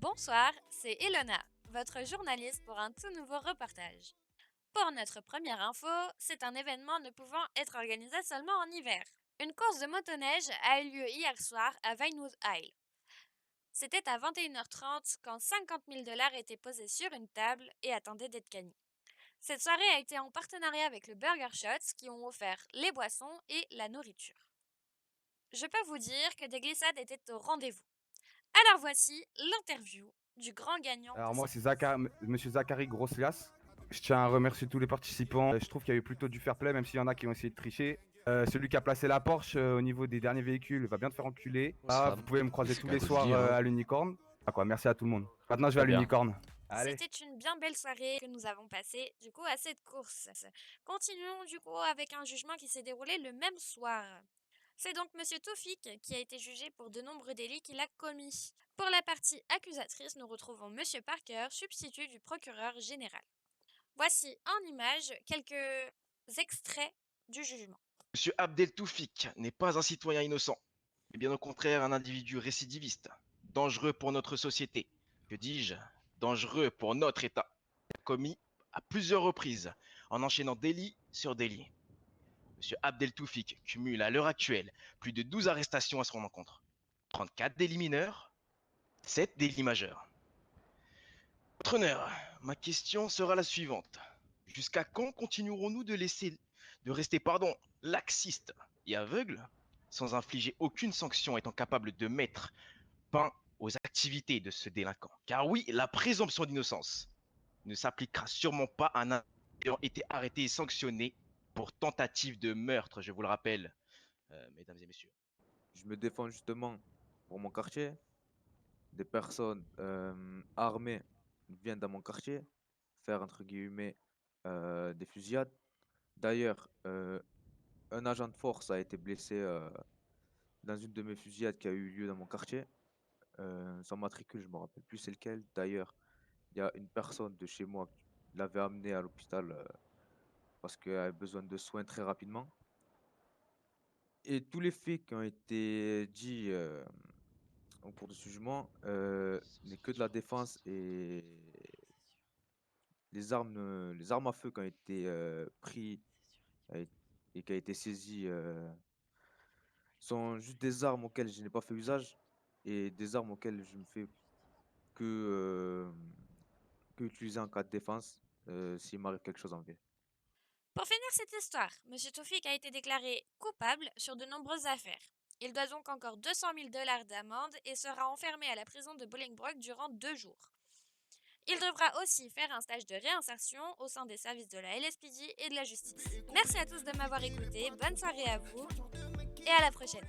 Bonsoir, c'est Elona, votre journaliste pour un tout nouveau reportage. Pour notre première info, c'est un événement ne pouvant être organisé seulement en hiver. Une course de motoneige a eu lieu hier soir à Vinewood Isle. C'était à 21h30 quand 50 000 dollars étaient posés sur une table et attendaient d'être gagnés. Cette soirée a été en partenariat avec le Burger Shots qui ont offert les boissons et la nourriture. Je peux vous dire que des glissades étaient au rendez-vous. Alors voici l'interview du grand gagnant de Alors moi cette c'est course. Monsieur Zachary Grosslias. Je tiens à remercier tous les participants. Je trouve qu'il y a eu plutôt du fair play, même s'il y en a qui ont essayé de tricher. Celui qui a placé la Porsche au niveau des derniers véhicules va bien te faire enculer. Ah, vous pouvez me croiser tous C'est qu'à les vous de le soirs dire, hein. à l'Unicorn. Ah quoi, merci à tout le monde. Maintenant je vais à Très bien. l'Unicorn. Allez. C'était une bien belle soirée que nous avons passée du coup à cette course. Continuons du coup avec un jugement qui s'est déroulé le même soir. C'est donc Monsieur Toufik qui a été jugé pour de nombreux délits qu'il a commis. Pour la partie accusatrice, nous retrouvons Monsieur Parker, substitut du procureur général. Voici en image quelques extraits du jugement. Monsieur Abdel Toufik n'est pas un citoyen innocent, mais bien au contraire un individu récidiviste, dangereux pour notre société. Que dis-je? Dangereux pour notre État. Il a commis à plusieurs reprises, en enchaînant délit sur délit. Monsieur Abdel Toufik cumule à l'heure actuelle plus de 12 arrestations à son encontre. 34 délits mineurs, 7 délits majeurs. Votre honneur, ma question sera la suivante. Jusqu'à quand continuerons-nous de rester laxistes et aveugles, sans infliger aucune sanction étant capable de mettre fin aux activités de ce délinquant? Car oui, la présomption d'innocence ne s'appliquera sûrement pas à un ayant été arrêté et sanctionné pour tentative de meurtre, je vous le rappelle, mesdames et messieurs. Je me défends justement pour mon quartier. Des personnes armées viennent dans mon quartier faire, entre guillemets, des fusillades. D'ailleurs, un agent de force a été blessé dans une de mes fusillades qui a eu lieu dans mon quartier. Son matricule, je ne me rappelle plus c'est lequel. D'ailleurs, il y a une personne de chez moi qui l'avait amené à l'hôpital parce qu'elle avait besoin de soins très rapidement. Et tous les faits qui ont été dits au cours de ce jugement n'est que de la défense, et les armes à feu qui ont été prises et qui ont été saisies sont juste des armes auxquelles je n'ai pas fait usage et des armes auxquelles je ne fais que, que utiliser en cas de défense s'il m'arrive quelque chose en vie. Pour finir cette histoire, Monsieur Toufik a été déclaré coupable sur de nombreuses affaires. Il doit donc encore 200 000 dollars d'amende et sera enfermé à la prison de Bolingbroke durant 2 jours. Il devra aussi faire un stage de réinsertion au sein des services de la LSPD et de la justice. Merci à tous de m'avoir écouté, bonne soirée à vous et à la prochaine.